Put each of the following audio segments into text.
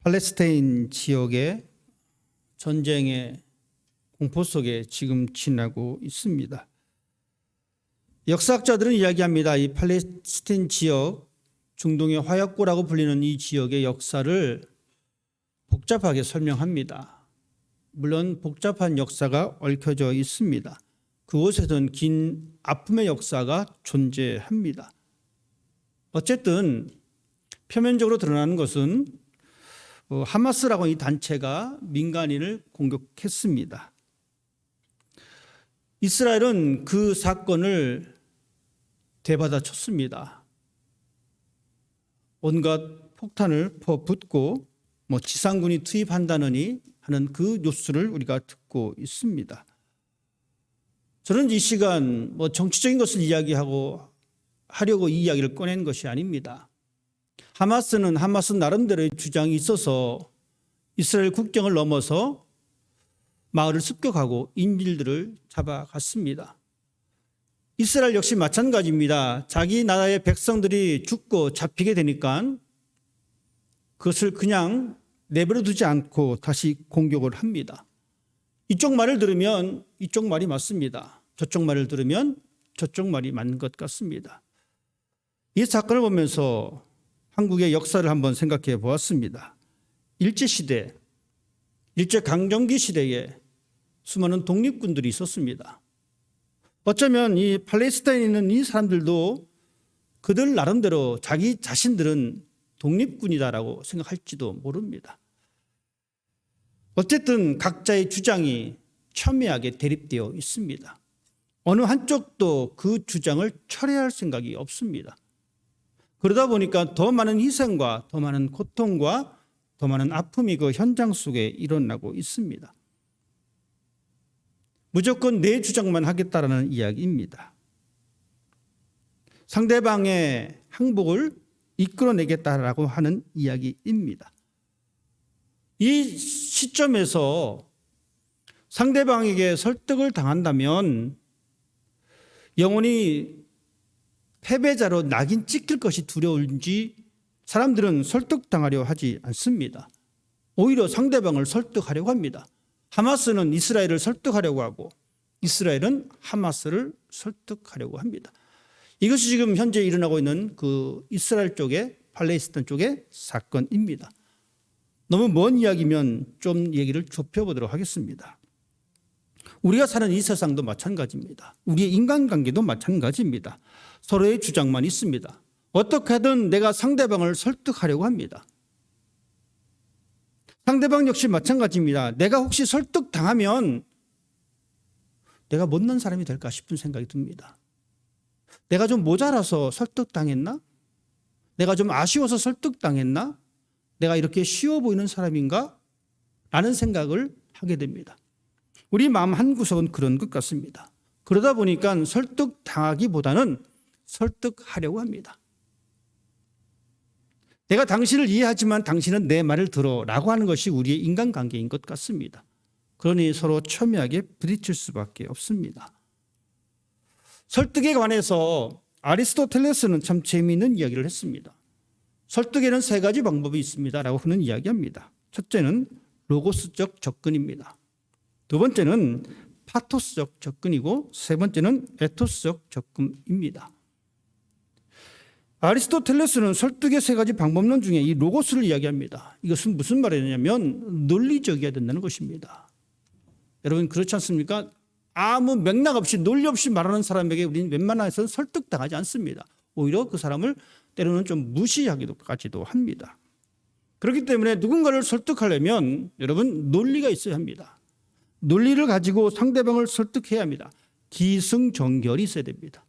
팔레스타인 지역의 전쟁의 공포 속에 지금 지나고 있습니다. 역사학자들은 이야기합니다. 이 팔레스타인 지역, 중동의 화약고라고 불리는 이 지역의 역사를 복잡하게 설명합니다. 물론 복잡한 역사가 얽혀져 있습니다. 그곳에는 긴 아픔의 역사가 존재합니다. 어쨌든 표면적으로 드러나는 것은 하마스라고 이 단체가 민간인을 공격했습니다. 이스라엘은 그 사건을 되받아쳤습니다. 온갖 폭탄을 퍼붓고 지상군이 투입한다느니 하는 그 뉴스를 우리가 듣고 있습니다. 저는 이 시간 정치적인 것을 하려고 이 이야기를 꺼낸 것이 아닙니다. 하마스는 나름대로의 주장이 있어서 이스라엘 국경을 넘어서 마을을 습격하고 인질들을 잡아갔습니다. 이스라엘 역시 마찬가지입니다. 자기 나라의 백성들이 죽고 잡히게 되니까 그것을 그냥 내버려 두지 않고 다시 공격을 합니다. 이쪽 말을 들으면 이쪽 말이 맞습니다. 저쪽 말을 들으면 저쪽 말이 맞는 것 같습니다. 이 사건을 보면서 한국의 역사를 한번 생각해 보았습니다. 일제시대, 일제강점기 시대에 수많은 독립군들이 있었습니다. 어쩌면 이 팔레스타인에 있는 이 사람들도 그들 나름대로 자기 자신들은 독립군이다라고 생각할지도 모릅니다. 어쨌든 각자의 주장이 첨예하게 대립되어 있습니다. 어느 한쪽도 그 주장을 철회할 생각이 없습니다. 그러다 보니까 더 많은 희생과 더 많은 고통과 더 많은 아픔이 그 현장 속에 일어나고 있습니다. 무조건 내 주장만 하겠다라는 이야기입니다. 상대방의 항복을 이끌어내겠다라고 하는 이야기입니다. 이 시점에서 상대방에게 설득을 당한다면 영원히 패배자로 낙인 찍힐 것이 두려운지 사람들은 설득당하려 하지 않습니다. 오히려 상대방을 설득하려고 합니다. 하마스는 이스라엘을 설득하려고 하고 이스라엘은 하마스를 설득하려고 합니다. 이것이 지금 현재 일어나고 있는 그 이스라엘 쪽의 팔레스타인 쪽의 사건입니다. 너무 먼 이야기면 좀 얘기를 좁혀보도록 하겠습니다. 우리가 사는 이 세상도 마찬가지입니다. 우리의 인간관계도 마찬가지입니다. 서로의 주장만 있습니다. 어떻게든 내가 상대방을 설득하려고 합니다. 상대방 역시 마찬가지입니다. 내가 혹시 설득당하면 내가 못난 사람이 될까 싶은 생각이 듭니다. 내가 좀 모자라서 설득당했나? 내가 좀 아쉬워서 설득당했나? 내가 이렇게 쉬워 보이는 사람인가? 라는 생각을 하게 됩니다. 우리 마음 한구석은 그런 것 같습니다. 그러다 보니까 설득당하기보다는 설득하려고 합니다. 내가 당신을 이해하지만 당신은 내 말을 들어 라고 하는 것이 우리의 인간관계인 것 같습니다. 그러니 서로 첨예하게 부딪힐 수밖에 없습니다. 설득에 관해서 아리스토텔레스는 참 재미있는 이야기를 했습니다. 설득에는 세 가지 방법이 있습니다 라고 하는 이야기합니다. 첫째는 로고스적 접근입니다. 두 번째는 파토스적 접근이고 세 번째는 에토스적 접근입니다. 아리스토텔레스는 설득의 세 가지 방법론 중에 이 로고스를 이야기합니다. 이것은 무슨 말이냐면 논리적이어야 된다는 것입니다. 여러분 그렇지 않습니까? 아무 맥락 없이 논리 없이 말하는 사람에게 우리는 웬만해서는 설득당하지 않습니다. 오히려 그 사람을 때로는 좀 무시하기도까지도 합니다. 그렇기 때문에 누군가를 설득하려면 여러분 논리가 있어야 합니다. 논리를 가지고 상대방을 설득해야 합니다. 기승전결이 있어야 됩니다.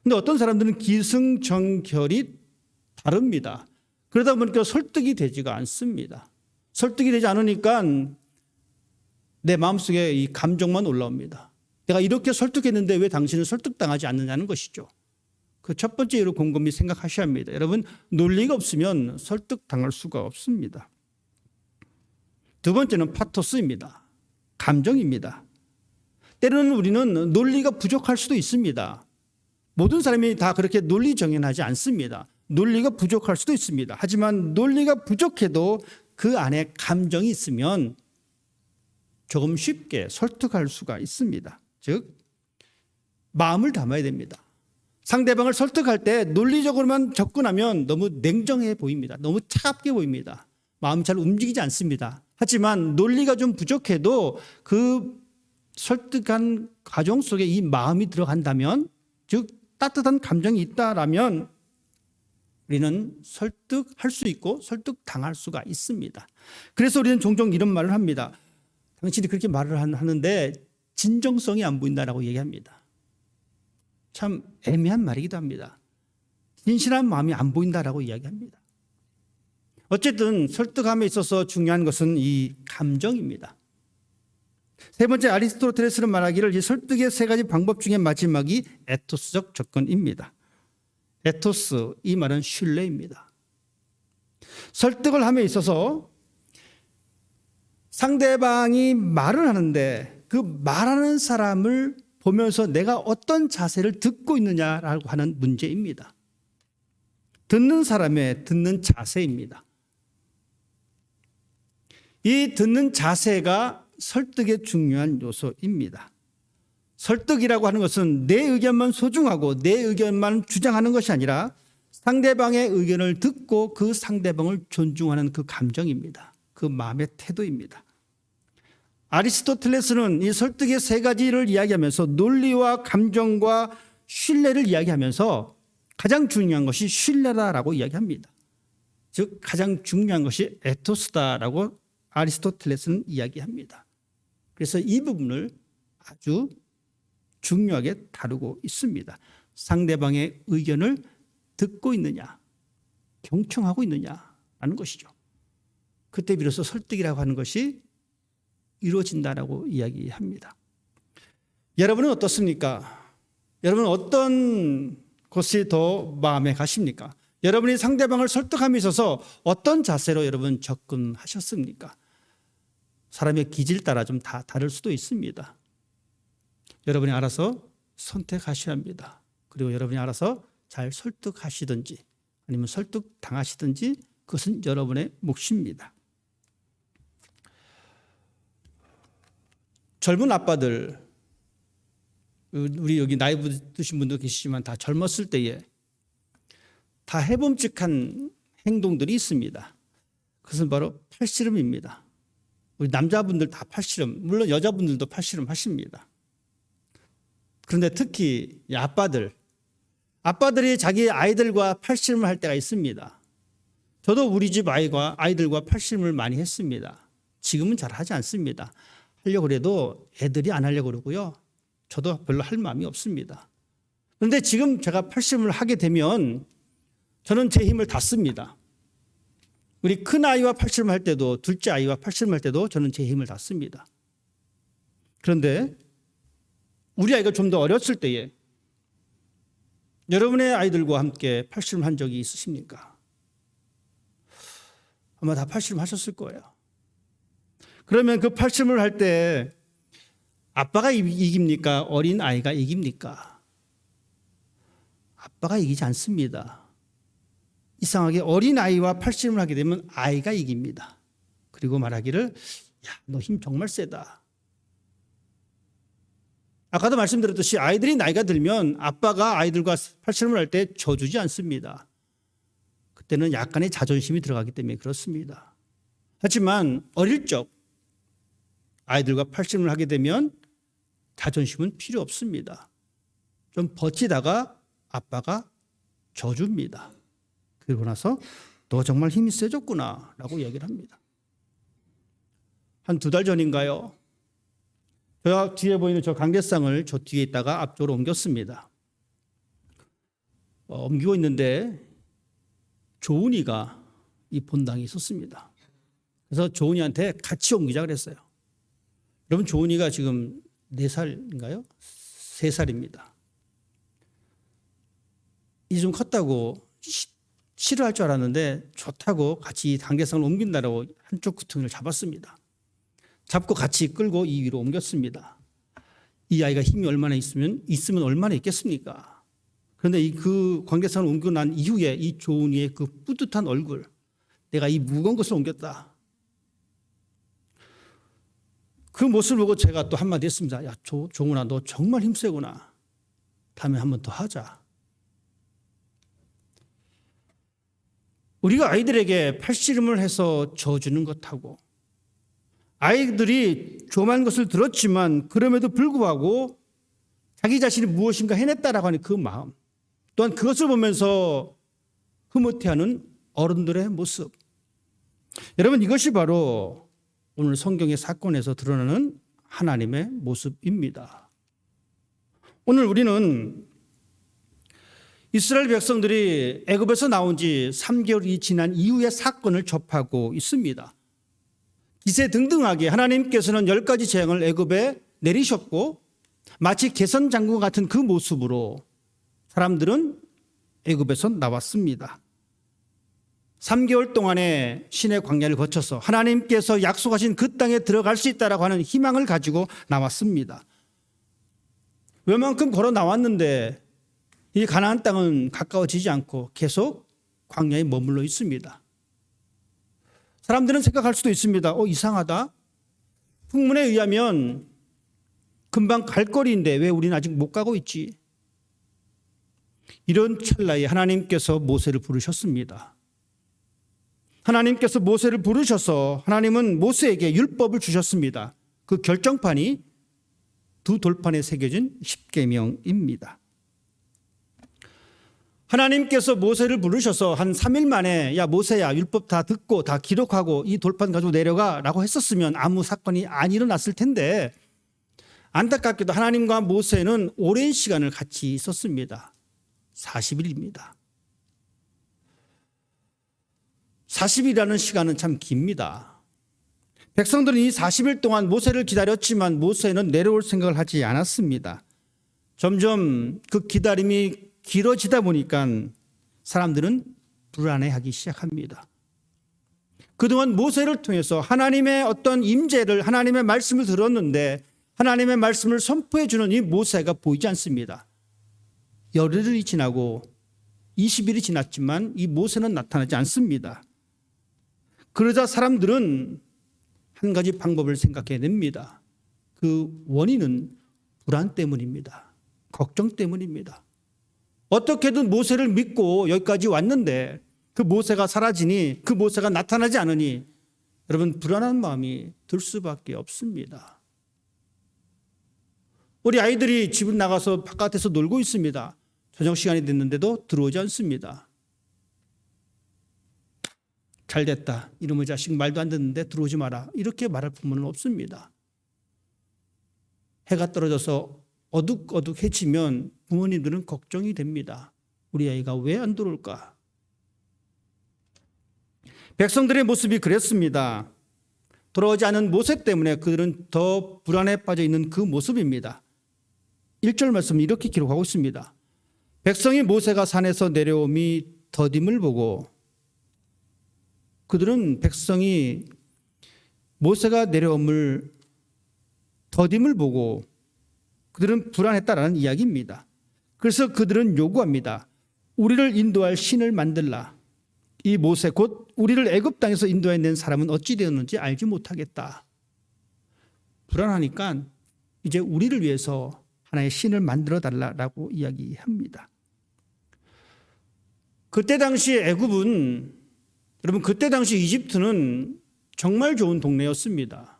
그런데 어떤 사람들은 기승전결이 다릅니다. 그러다 보니까 설득이 되지가 않습니다. 설득이 되지 않으니까 내 마음속에 이 감정만 올라옵니다. 내가 이렇게 설득했는데 왜 당신은 설득당하지 않느냐는 것이죠. 그 첫 번째 이유로 곰곰이 생각하셔야 합니다. 여러분 논리가 없으면 설득당할 수가 없습니다. 두 번째는 파토스입니다. 감정입니다. 때로는 우리는 논리가 부족할 수도 있습니다. 모든 사람이 다 그렇게 논리정연하지 않습니다. 논리가 부족할 수도 있습니다. 하지만 논리가 부족해도 그 안에 감정이 있으면 조금 쉽게 설득할 수가 있습니다. 즉 마음을 담아야 됩니다. 상대방을 설득할 때 논리적으로만 접근하면 너무 냉정해 보입니다. 너무 차갑게 보입니다. 마음이 잘 움직이지 않습니다. 하지만 논리가 좀 부족해도 그 설득한 과정 속에 이 마음이 들어간다면, 즉 따뜻한 감정이 있다라면 우리는 설득할 수 있고 설득당할 수가 있습니다. 그래서 우리는 종종 이런 말을 합니다. 당신이 그렇게 말을 하는데 진정성이 안 보인다라고 얘기합니다. 참 애매한 말이기도 합니다. 진실한 마음이 안 보인다라고 이야기합니다. 어쨌든 설득함에 있어서 중요한 것은 이 감정입니다. 세 번째, 아리스토텔레스는 말하기를 이 설득의 세 가지 방법 중에 마지막이 에토스적 접근입니다. 에토스, 이 말은 신뢰입니다. 설득을 함에 있어서 상대방이 말을 하는데 그 말하는 사람을 보면서 내가 어떤 자세를 듣고 있느냐라고 하는 문제입니다. 듣는 사람의 듣는 자세입니다. 이 듣는 자세가 설득의 중요한 요소입니다. 설득이라고 하는 것은 내 의견만 소중하고 내 의견만 주장하는 것이 아니라 상대방의 의견을 듣고 그 상대방을 존중하는 그 감정입니다. 그 마음의 태도입니다. 아리스토텔레스는 이 설득의 세 가지를 이야기하면서 논리와 감정과 신뢰를 이야기하면서 가장 중요한 것이 신뢰다라고 이야기합니다. 즉 가장 중요한 것이 에토스다라고 아리스토텔레스는 이야기합니다. 그래서 이 부분을 아주 중요하게 다루고 있습니다. 상대방의 의견을 듣고 있느냐, 경청하고 있느냐라는 것이죠. 그때 비로소 설득이라고 하는 것이 이루어진다라고 이야기합니다. 여러분은 어떻습니까? 여러분은 어떤 것이 더 마음에 가십니까? 여러분이 상대방을 설득함에 있어서 어떤 자세로 여러분 접근하셨습니까? 사람의 기질 따라 좀 다 다를 수도 있습니다. 여러분이 알아서 선택하셔야 합니다. 그리고 여러분이 알아서 잘 설득하시든지 아니면 설득당하시든지 그것은 여러분의 몫입니다. 젊은 아빠들, 우리 여기 나이 드신 분도 계시지만 다 젊었을 때에 다 해봄직한 행동들이 있습니다. 그것은 바로 팔씨름입니다. 우리 남자분들 다 팔씨름, 물론 여자분들도 팔씨름 하십니다. 그런데 특히 아빠들이 자기 아이들과 팔씨름을 할 때가 있습니다. 저도 우리 집 아이들과 팔씨름을 많이 했습니다. 지금은 잘 하지 않습니다. 하려고 해도 애들이 안 하려고 그러고요. 저도 별로 할 마음이 없습니다. 그런데 지금 제가 팔씨름을 하게 되면 저는 제 힘을 다 씁니다. 우리 큰 아이와 팔씨름 할 때도 둘째 아이와 팔씨름 할 때도 저는 제 힘을 다 씁니다. 그런데 우리 아이가 좀 더 어렸을 때에 여러분의 아이들과 함께 팔씨름 한 적이 있으십니까? 아마 다 팔씨름 하셨을 거예요. 그러면 그 팔씨름을 할 때 아빠가 이깁니까? 어린 아이가 이깁니까? 아빠가 이기지 않습니다. 이상하게 어린아이와 팔씨름을 하게 되면 아이가 이깁니다. 그리고 말하기를 야, 너 힘 정말 세다. 아까도 말씀드렸듯이 아이들이 나이가 들면 아빠가 아이들과 팔씨름을 할 때 져주지 않습니다. 그때는 약간의 자존심이 들어가기 때문에 그렇습니다. 하지만 어릴 적 아이들과 팔씨름을 하게 되면 자존심은 필요 없습니다. 좀 버티다가 아빠가 져줍니다. 그러고 나서 너 정말 힘이 세졌구나 라고 이야기를 합니다. 한 2달 전인가요? 저 뒤에 보이는 저 강대상을 저 뒤에 있다가 앞쪽으로 옮겼습니다. 옮기고 있는데 조은이가 이 본당에 있었습니다. 그래서 조은이한테 같이 옮기자 그랬어요. 여러분 조은이가 지금 4살인가요? 3살입니다. 이제 좀 컸다고 싫어할 줄 알았는데 좋다고 같이 단계상을 옮긴다라고 한쪽 구퉁이를 잡았습니다. 잡고 같이 끌고 이 위로 옮겼습니다. 이 아이가 힘이 얼마나 있으면 얼마나 있겠습니까? 그런데 그 광대산을 옮기고 난 이후에 이 조은이의 그 뿌듯한 얼굴, 내가 이 무거운 것을 옮겼다. 그 모습을 보고 제가 또 한마디 했습니다. 야, 조은아, 너 정말 힘세구나. 다음에 한 번 더 하자. 우리가 아이들에게 팔씨름을 해서 져주는 것하고, 아이들이 조만 것을 들었지만 그럼에도 불구하고 자기 자신이 무엇인가 해냈다라고 하는 그 마음, 또한 그것을 보면서 흐뭇해하는 어른들의 모습. 여러분, 이것이 바로 오늘 성경의 사건에서 드러나는 하나님의 모습입니다. 오늘 우리는 이스라엘 백성들이 애굽에서 나온 지 3개월이 지난 이후의 사건을 접하고 있습니다. 기세등등하게 하나님께서는 10가지 재앙을 애굽에 내리셨고, 마치 개선장군 같은 그 모습으로 사람들은 애굽에서 나왔습니다. 3개월 동안의 신의 광야를 거쳐서 하나님께서 약속하신 그 땅에 들어갈 수 있다라고 하는 희망을 가지고 나왔습니다. 웬만큼 걸어 나왔는데 이 가나안 땅은 가까워지지 않고 계속 광야에 머물러 있습니다. 사람들은 생각할 수도 있습니다. 이상하다. 풍문에 의하면 금방 갈 거리인데 왜 우리는 아직 못 가고 있지? 이런 찰나에 하나님께서 모세를 부르셨습니다. 하나님께서 모세를 부르셔서 하나님은 모세에게 율법을 주셨습니다. 그 결정판이 두 돌판에 새겨진 십계명입니다. 하나님께서 모세를 부르셔서 한 3일 만에 야 모세야, 율법 다 듣고 다 기록하고 이 돌판 가지고 내려가라고 했었으면 아무 사건이 안 일어났을 텐데, 안타깝게도 하나님과 모세는 오랜 시간을 같이 있었습니다. 40일입니다. 40일이라는 시간은 참 깁니다. 백성들은 이 40일 동안 모세를 기다렸지만 모세는 내려올 생각을 하지 않았습니다. 점점 그 기다림이 길어지다 보니까 사람들은 불안해하기 시작합니다. 그동안 모세를 통해서 하나님의 어떤 임재를, 하나님의 말씀을 들었는데 하나님의 말씀을 선포해 주는 이 모세가 보이지 않습니다. 열흘이 지나고 20일이 지났지만 이 모세는 나타나지 않습니다. 그러자 사람들은 한 가지 방법을 생각해냅니다. 그 원인은 불안 때문입니다. 걱정 때문입니다. 어떻게든 모세를 믿고 여기까지 왔는데 그 모세가 사라지니, 그 모세가 나타나지 않으니 여러분 불안한 마음이 들 수밖에 없습니다. 우리 아이들이 집을 나가서 바깥에서 놀고 있습니다. 저녁 시간이 됐는데도 들어오지 않습니다. 잘 됐다. 이놈의 자식 말도 안 듣는데 들어오지 마라. 이렇게 말할 부모는 없습니다. 해가 떨어져서 어둑어둑해지면 부모님들은 걱정이 됩니다. 우리 아이가 왜 안 들어올까? 백성들의 모습이 그랬습니다. 돌아오지 않은 모세 때문에 그들은 더 불안에 빠져 있는 그 모습입니다. 1절 말씀은 이렇게 기록하고 있습니다. 백성이 모세가 산에서 내려옴이 더딤을 보고, 그들은 백성이 모세가 내려옴을 더딤을 보고 그들은 불안했다라는 이야기입니다. 그래서 그들은 요구합니다. 우리를 인도할 신을 만들라. 이 모세 곧 우리를 애굽 땅에서 인도해낸 사람은 어찌 되었는지 알지 못하겠다. 불안하니까 이제 우리를 위해서 하나의 신을 만들어 달라라고 이야기합니다. 그때 당시 애굽은, 여러분 그때 당시 이집트는 정말 좋은 동네였습니다.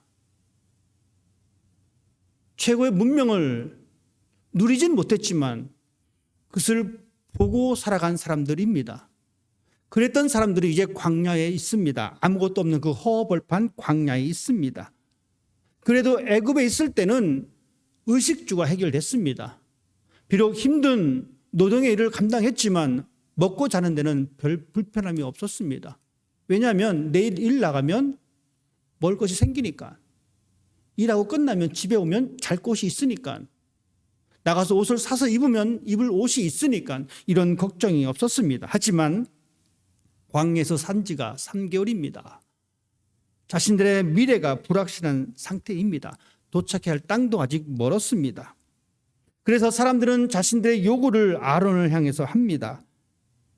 최고의 문명을 누리진 못했지만 그것을 보고 살아간 사람들입니다. 그랬던 사람들이 이제 광야에 있습니다. 아무것도 없는 그 허허벌판 광야에 있습니다. 그래도 애굽에 있을 때는 의식주가 해결됐습니다. 비록 힘든 노동의 일을 감당했지만 먹고 자는 데는 별 불편함이 없었습니다. 왜냐하면 내일 일 나가면 먹을 것이 생기니까, 일하고 끝나면 집에 오면 잘 곳이 있으니까, 나가서 옷을 사서 입으면 입을 옷이 있으니까 이런 걱정이 없었습니다. 하지만 광야에서 산 지가 3개월입니다. 자신들의 미래가 불확실한 상태입니다. 도착해야 할 땅도 아직 멀었습니다. 그래서 사람들은 자신들의 요구를 아론을 향해서 합니다.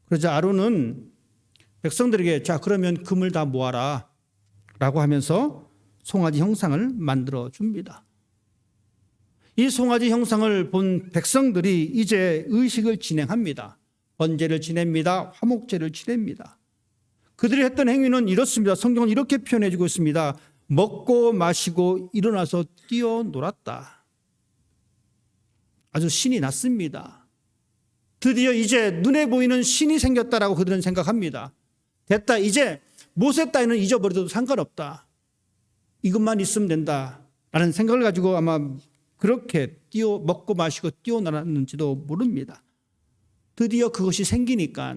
그러자 아론은 백성들에게 자 그러면 금을 다 모아라 라고 하면서 송아지 형상을 만들어 줍니다. 이 송아지 형상을 본 백성들이 이제 의식을 진행합니다. 번제를 지냅니다. 화목제를 지냅니다. 그들이 했던 행위는 이렇습니다. 성경은 이렇게 표현해 주고 있습니다. 먹고 마시고 일어나서 뛰어놀았다. 아주 신이 났습니다. 드디어 이제 눈에 보이는 신이 생겼다라고 그들은 생각합니다. 됐다. 이제 모세 따위는 잊어버려도 상관없다. 이것만 있으면 된다라는 생각을 가지고 아마 그렇게 먹고 마시고 뛰어놀았는지도 모릅니다. 드디어 그것이 생기니까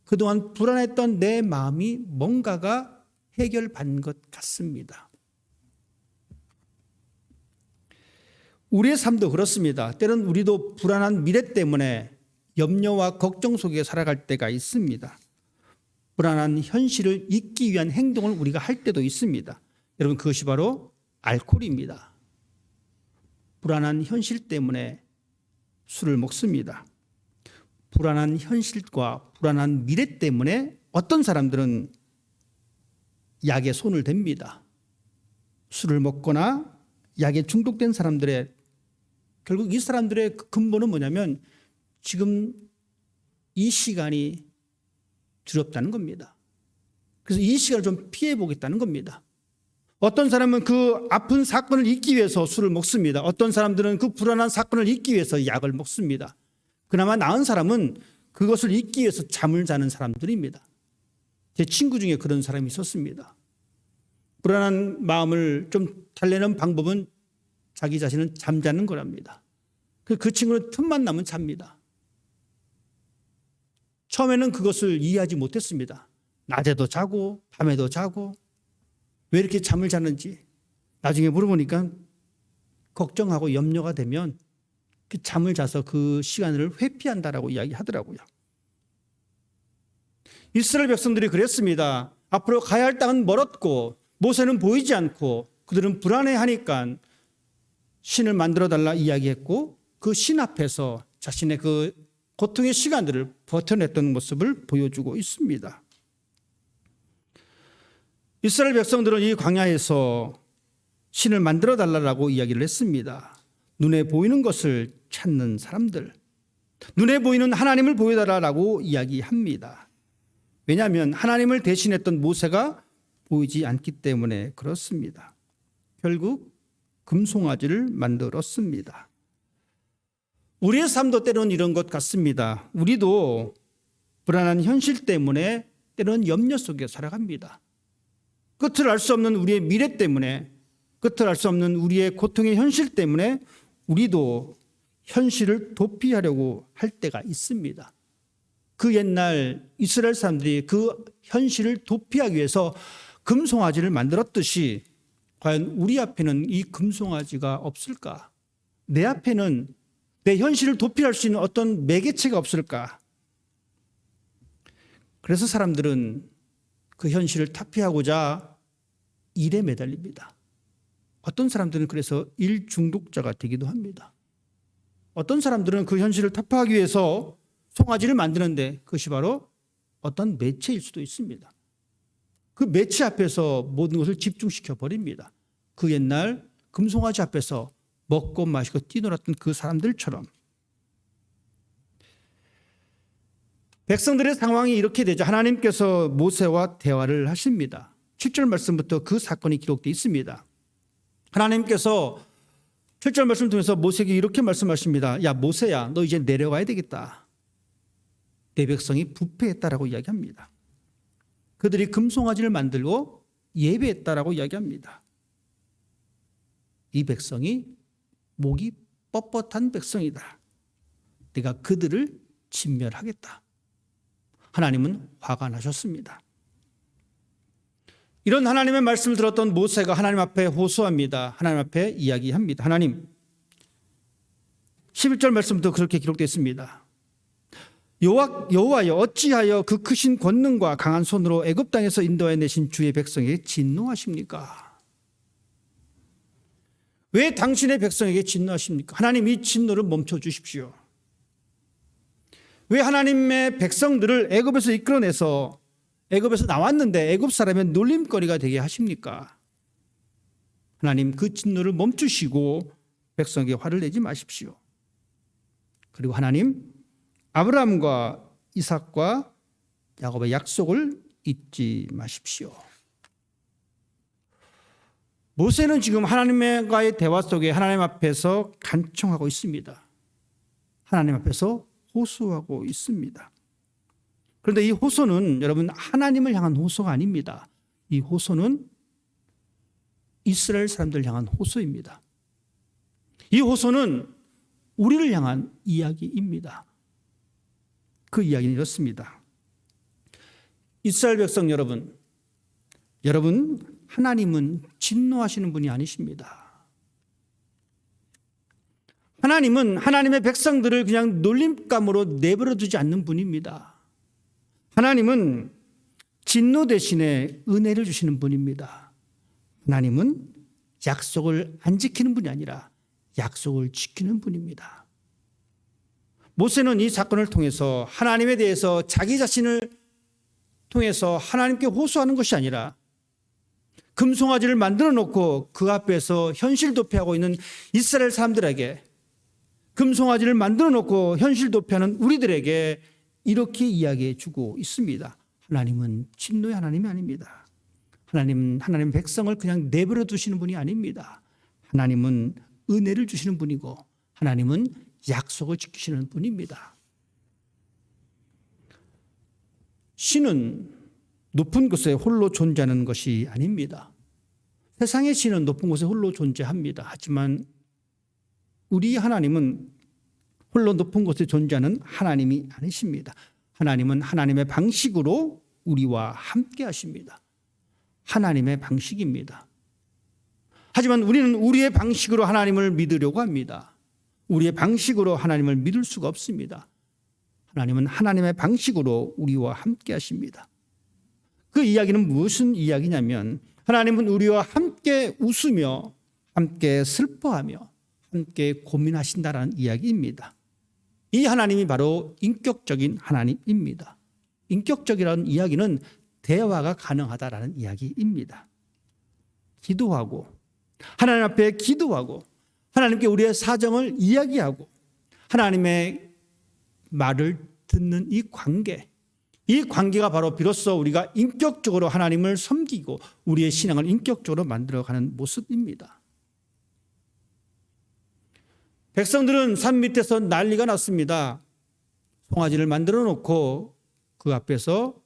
그동안 불안했던 내 마음이 뭔가가 해결받는 것 같습니다. 우리의 삶도 그렇습니다. 때론 우리도 불안한 미래 때문에 염려와 걱정 속에 살아갈 때가 있습니다. 불안한 현실을 잊기 위한 행동을 우리가 할 때도 있습니다. 여러분 그것이 바로 알코올입니다. 불안한 현실 때문에 술을 먹습니다. 불안한 현실과 불안한 미래 때문에 어떤 사람들은 약에 손을 댑니다. 술을 먹거나 약에 중독된 사람들의 결국 이 사람들의 근본은 뭐냐면 지금 이 시간이 두렵다는 겁니다. 그래서 이 시간을 좀 피해 보겠다는 겁니다. 어떤 사람은 그 아픈 사건을 잊기 위해서 술을 먹습니다. 어떤 사람들은 그 불안한 사건을 잊기 위해서 약을 먹습니다. 그나마 나은 사람은 그것을 잊기 위해서 잠을 자는 사람들입니다. 제 친구 중에 그런 사람이 있었습니다. 불안한 마음을 좀 달래는 방법은 자기 자신은 잠자는 거랍니다. 그 친구는 틈만 나면 잡니다. 처음에는 그것을 이해하지 못했습니다. 낮에도 자고 밤에도 자고 왜 이렇게 잠을 자는지 나중에 물어보니까 걱정하고 염려가 되면 그 잠을 자서 그 시간을 회피한다라고 이야기하더라고요. 이스라엘 백성들이 그랬습니다. 앞으로 가야 할 땅은 멀었고 모세는 보이지 않고 그들은 불안해하니까 신을 만들어달라 이야기했고 그 신 앞에서 자신의 그 고통의 시간들을 버텨냈던 모습을 보여주고 있습니다. 이스라엘 백성들은 이 광야에서 신을 만들어달라고 이야기를 했습니다. 눈에 보이는 것을 찾는 사람들, 눈에 보이는 하나님을 보여달라고 이야기합니다. 왜냐하면 하나님을 대신했던 모세가 보이지 않기 때문에 그렇습니다. 결국 금송아지를 만들었습니다. 우리의 삶도 때로는 이런 것 같습니다. 우리도 불안한 현실 때문에 때로는 염려 속에 살아갑니다. 끝을 알 수 없는 우리의 미래 때문에, 끝을 알 수 없는 우리의 고통의 현실 때문에 우리도 현실을 도피하려고 할 때가 있습니다. 그 옛날 이스라엘 사람들이 그 현실을 도피하기 위해서 금송아지를 만들었듯이 과연 우리 앞에는 이 금송아지가 없을까? 내 앞에는 내 현실을 도피할 수 있는 어떤 매개체가 없을까? 그래서 사람들은 그 현실을 타피하고자 일에 매달립니다. 어떤 사람들은 그래서 일 중독자가 되기도 합니다. 어떤 사람들은 그 현실을 타파하기 위해서 송아지를 만드는데 그것이 바로 어떤 매체일 수도 있습니다. 그 매체 앞에서 모든 것을 집중시켜 버립니다. 그 옛날 금송아지 앞에서 먹고 마시고 뛰놀았던 그 사람들처럼. 백성들의 상황이 이렇게 되자 하나님께서 모세와 대화를 하십니다. 7절 말씀부터 그 사건이 기록되어 있습니다. 하나님께서 7절 말씀을 통해서 모세에게 이렇게 말씀하십니다. 야 모세야, 너 이제 내려가야 되겠다. 내 백성이 부패했다라고 이야기합니다. 그들이 금송아지를 만들고 예배했다라고 이야기합니다. 이 백성이 목이 뻣뻣한 백성이다. 내가 그들을 진멸하겠다. 하나님은 화가 나셨습니다. 이런 하나님의 말씀을 들었던 모세가 하나님 앞에 호소합니다. 하나님 앞에 이야기합니다. 하나님, 11절 말씀부터 그렇게 기록되어 있습니다. 여호와여, 어찌하여 그 크신 권능과 강한 손으로 애굽 땅에서 인도하여 내신 주의 백성에게 진노하십니까? 왜 당신의 백성에게 진노하십니까? 하나님 이 진노를 멈춰 주십시오. 왜 하나님의 백성들을 애굽에서 이끌어내서 애굽에서 나왔는데 애굽 사람의 놀림거리가 되게 하십니까? 하나님 그 진노를 멈추시고 백성에게 화를 내지 마십시오. 그리고 하나님 아브라함과 이삭과 야곱의 약속을 잊지 마십시오. 모세는 지금 하나님과의 대화 속에 하나님 앞에서 간청하고 있습니다. 하나님 앞에서 호소하고 있습니다. 그런데 이 호소는 여러분 하나님을 향한 호소가 아닙니다. 이 호소는 이스라엘 사람들을 향한 호소입니다. 이 호소는 우리를 향한 이야기입니다. 그 이야기는 이렇습니다. 이스라엘 백성 여러분, 하나님은 진노하시는 분이 아니십니다. 하나님은 하나님의 백성들을 그냥 놀림감으로 내버려 두지 않는 분입니다. 하나님은 진노 대신에 은혜를 주시는 분입니다. 하나님은 약속을 안 지키는 분이 아니라 약속을 지키는 분입니다. 모세는 이 사건을 통해서 하나님에 대해서 자기 자신을 통해서 하나님께 호소하는 것이 아니라 금송아지를 만들어 놓고 그 앞에서 현실 도피하고 있는 이스라엘 사람들에게, 금송아지를 만들어 놓고 현실 도피하는 우리들에게 이렇게 이야기해 주고 있습니다. 하나님은 진노의 하나님이 아닙니다. 하나님은 하나님 백성을 그냥 내버려 두시는 분이 아닙니다. 하나님은 은혜를 주시는 분이고 하나님은 약속을 지키시는 분입니다. 신은 높은 곳에 홀로 존재하는 것이 아닙니다. 세상의 신은 높은 곳에 홀로 존재합니다. 하지만 우리 하나님은 홀로 높은 곳에 존재하는 하나님이 아니십니다. 하나님은 하나님의 방식으로 우리와 함께 하십니다. 하나님의 방식입니다. 하지만 우리는 우리의 방식으로 하나님을 믿으려고 합니다. 우리의 방식으로 하나님을 믿을 수가 없습니다. 하나님은 하나님의 방식으로 우리와 함께 하십니다. 그 이야기는 무슨 이야기냐면 하나님은 우리와 함께 웃으며 함께 슬퍼하며 함께 고민하신다라는 이야기입니다. 이 하나님이 바로 인격적인 하나님입니다. 인격적이라는 이야기는 대화가 가능하다라는 이야기입니다. 기도하고 하나님 앞에 기도하고 하나님께 우리의 사정을 이야기하고 하나님의 말을 듣는 이 관계가 바로 비로소 우리가 인격적으로 하나님을 섬기고 우리의 신앙을 인격적으로 만들어가는 모습입니다. 백성들은 산 밑에서 난리가 났습니다. 송아지를 만들어 놓고 그 앞에서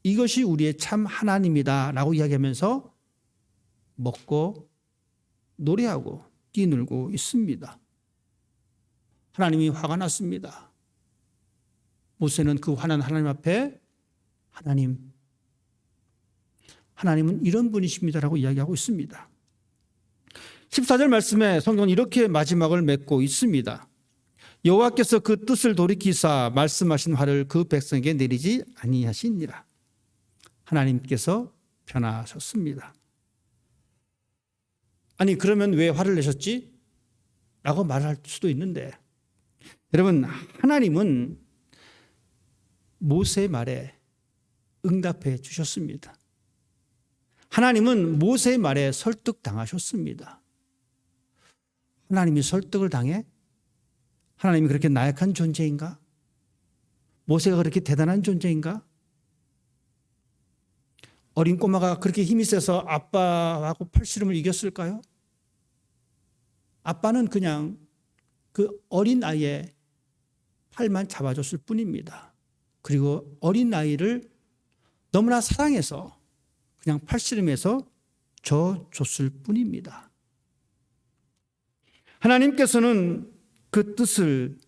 이것이 우리의 참 하나님이다 라고 이야기하면서 먹고 노래하고 뛰놀고 있습니다. 하나님이 화가 났습니다. 모세는 그 화난 하나님 앞에 하나님은 이런 분이십니다라고 이야기하고 있습니다. 14절 말씀에 성경은 이렇게 마지막을 맺고 있습니다. 여호와께서 그 뜻을 돌이키사 말씀하신 화를 그 백성에게 내리지 아니하시니라. 하나님께서 변하셨습니다. 아니 그러면 왜 화를 내셨지? 라고 말할 수도 있는데 여러분 하나님은 모세의 말에 응답해 주셨습니다. 하나님은 모세의 말에 설득당하셨습니다. 하나님이 설득을 당해? 하나님이 그렇게 나약한 존재인가? 모세가 그렇게 대단한 존재인가? 어린 꼬마가 그렇게 힘이 세서 아빠하고 팔씨름을 이겼을까요? 아빠는 그냥 그 어린 아이의 팔만 잡아줬을 뿐입니다. 그리고 어린 아이를 너무나 사랑해서 그냥 팔씨름해서 져줬을 뿐입니다. 하나님께서는 그 뜻을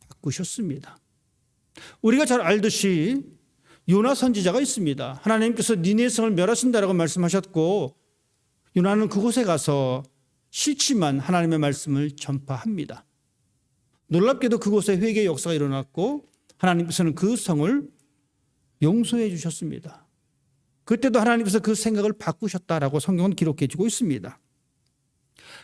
바꾸셨습니다. 우리가 잘 알듯이 요나 선지자가 있습니다. 하나님께서 니느웨 성을 멸하신다라고 말씀하셨고 요나는 그곳에 가서 싫지만 하나님의 말씀을 전파합니다. 놀랍게도 그곳에 회개의 역사가 일어났고 하나님께서는 그 성을 용서해 주셨습니다. 그때도 하나님께서 그 생각을 바꾸셨다라고 성경은 기록해 주고 있습니다.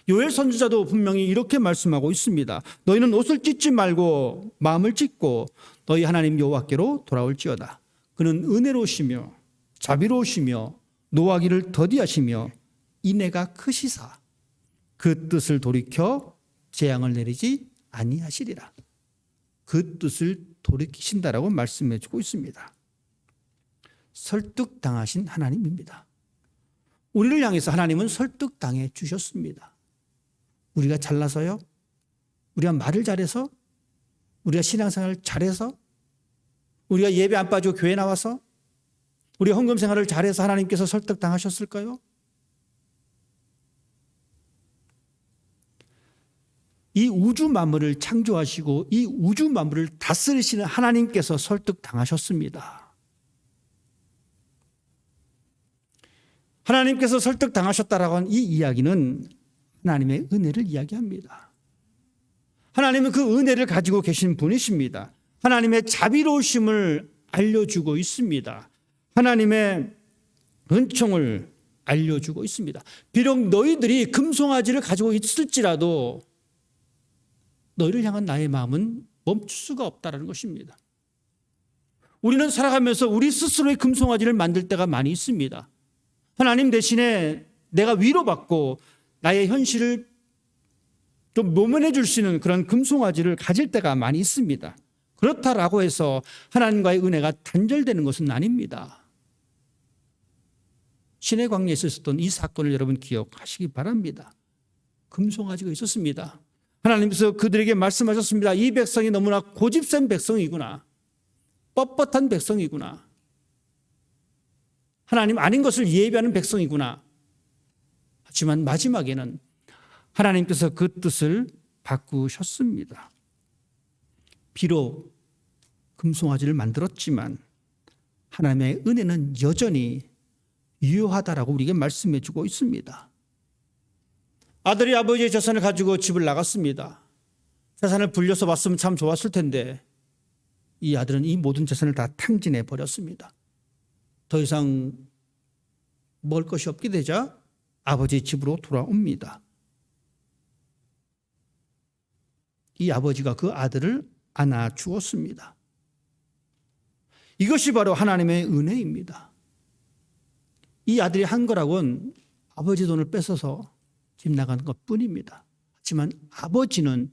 요엘 선지자도 분명히 이렇게 말씀하고 있습니다. 너희는 옷을 찢지 말고 마음을 찢고 너희 하나님 여호와께로 돌아올지어다. 그는 은혜로우시며 자비로우시며 노하기를 더디하시며 인애가 크시사 그 뜻을 돌이켜 재앙을 내리지 아니하시리라. 그 뜻을 돌이키신다라고 말씀해 주고 있습니다. 설득당하신 하나님입니다. 우리를 향해서 하나님은 설득당해 주셨습니다. 우리가 잘나서요? 우리가 말을 잘해서? 우리가 신앙생활을 잘해서? 우리가 예배 안 빠지고 교회 나와서? 우리가 헌금 생활을 잘해서 하나님께서 설득당하셨을까요? 이 우주 만물을 창조하시고 이 우주 만물을 다스리시는 하나님께서 설득당하셨습니다. 하나님께서 설득당하셨다라고 하는 이 이야기는 하나님의 은혜를 이야기합니다. 하나님은 그 은혜를 가지고 계신 분이십니다. 하나님의 자비로우심을 알려주고 있습니다. 하나님의 은총을 알려주고 있습니다. 비록 너희들이 금송아지를 가지고 있을지라도 너희를 향한 나의 마음은 멈출 수가 없다는 것입니다. 우리는 살아가면서 우리 스스로의 금송아지를 만들 때가 많이 있습니다. 하나님 대신에 내가 위로받고 나의 현실을 좀 모면해 줄 수 있는 그런 금송아지를 가질 때가 많이 있습니다. 그렇다라고 해서 하나님과의 은혜가 단절되는 것은 아닙니다. 신의 광야에 있었던 이 사건을 여러분 기억하시기 바랍니다. 금송아지가 있었습니다. 하나님께서 그들에게 말씀하셨습니다. 이 백성이 너무나 고집센 백성이구나. 뻣뻣한 백성이구나. 하나님 아닌 것을 예비하는 백성이구나. 하지만 마지막에는 하나님께서 그 뜻을 바꾸셨습니다. 비록 금송아지를 만들었지만 하나님의 은혜는 여전히 유효하다라고 우리에게 말씀해 주고 있습니다. 아들이 아버지의 재산을 가지고 집을 나갔습니다. 재산을 불려서 왔으면 참 좋았을 텐데 이 아들은 이 모든 재산을 다 탕진해 버렸습니다. 더 이상 먹을 것이 없게 되자 아버지의 집으로 돌아옵니다. 이 아버지가 그 아들을 안아 주었습니다. 이것이 바로 하나님의 은혜입니다. 이 아들이 한 거라고는 아버지 돈을 뺏어서 집 나가는 것뿐입니다. 하지만 아버지는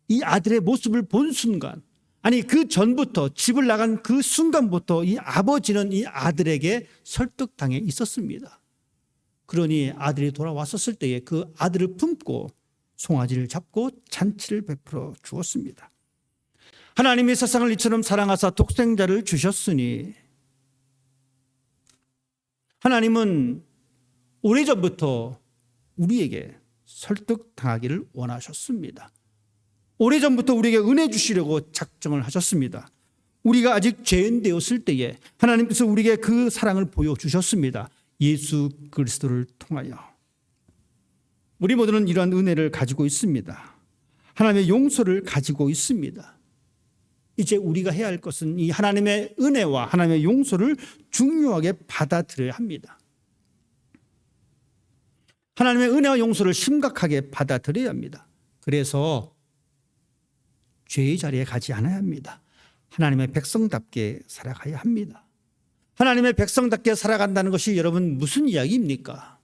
이 아들의 모습을 본 순간, 아니 그 전부터 집을 나간 그 순간부터 이 아버지는 이 아들에게 설득당해 있었습니다. 그러니 아들이 돌아왔었을 때에 그 아들을 품고 송아지를 잡고 잔치를 베풀어 주었습니다. 하나님이 세상을 이처럼 사랑하사 독생자를 주셨으니 하나님은 오래전부터 우리에게 설득당하기를 원하셨습니다. 오래전부터 우리에게 은혜 주시려고 작정을 하셨습니다. 우리가 아직 죄인 되었을 때에 하나님께서 우리에게 그 사랑을 보여주셨습니다. 예수 그리스도를 통하여. 우리 모두는 이러한 은혜를 가지고 있습니다. 하나님의 용서를 가지고 있습니다. 이제 우리가 해야 할 것은 이 하나님의 은혜와 하나님의 용서를 중요하게 받아들여야 합니다. 하나님의 은혜와 용서를 심각하게 받아들여야 합니다. 그래서 죄의 자리에 가지 않아야 합니다. 하나님의 백성답게 살아가야 합니다. 하나님의 백성답게 살아간다는 것이 여러분 무슨 이야기입니까?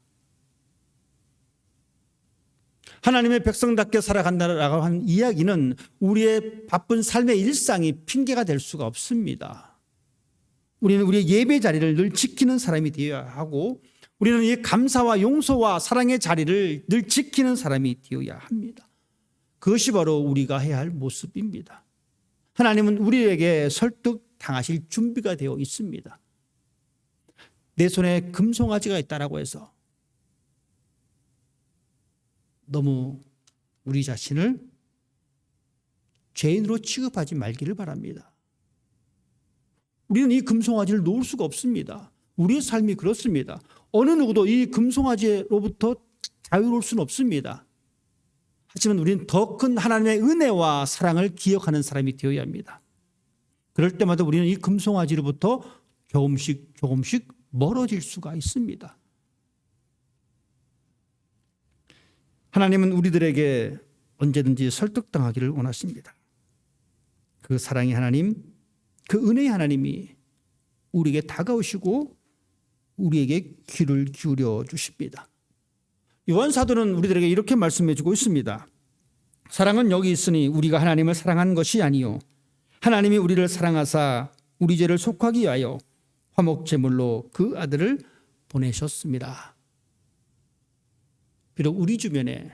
하나님의 백성답게 살아간다라고 하는 이야기는 우리의 바쁜 삶의 일상이 핑계가 될 수가 없습니다. 우리는 우리의 예배 자리를 늘 지키는 사람이 되어야 하고 우리는 이 감사와 용서와 사랑의 자리를 늘 지키는 사람이 되어야 합니다. 그것이 바로 우리가 해야 할 모습입니다. 하나님은 우리에게 설득당하실 준비가 되어 있습니다. 내 손에 금송아지가 있다라고 해서 너무 우리 자신을 죄인으로 취급하지 말기를 바랍니다. 우리는 이 금송아지를 놓을 수가 없습니다. 우리의 삶이 그렇습니다. 어느 누구도 이 금송아지로부터 자유로울 수는 없습니다. 하지만 우리는 더 큰 하나님의 은혜와 사랑을 기억하는 사람이 되어야 합니다. 그럴 때마다 우리는 이 금송아지로부터 조금씩 멀어질 수가 있습니다. 하나님은 우리들에게 언제든지 설득당하기를 원하십니다. 그 사랑의 하나님, 그 은혜의 하나님이 우리에게 다가오시고 우리에게 귀를 기울여 주십니다. 요한 사도는 우리들에게 이렇게 말씀해 주고 있습니다. 사랑은 여기 있으니 우리가 하나님을 사랑한 것이 아니요 하나님이 우리를 사랑하사 우리 죄를 속하기 위하여 화목제물로 그 아들을 보내셨습니다. 비록 우리 주변에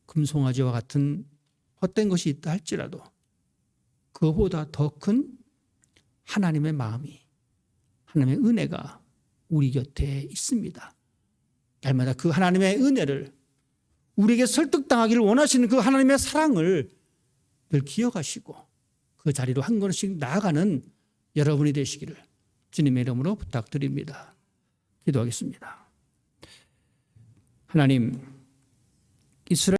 금송아지와 같은 헛된 것이 있다 할지라도 그보다 더 큰 하나님의 마음이, 하나님의 은혜가 우리 곁에 있습니다. 날마다 그 하나님의 은혜를, 우리에게 설득당하기를 원하시는 그 하나님의 사랑을 늘 기억하시고 그 자리로 한 걸음씩 나아가는 여러분이 되시기를 주님의 이름으로 부탁드립니다. 기도하겠습니다. 하나님, 이스라엘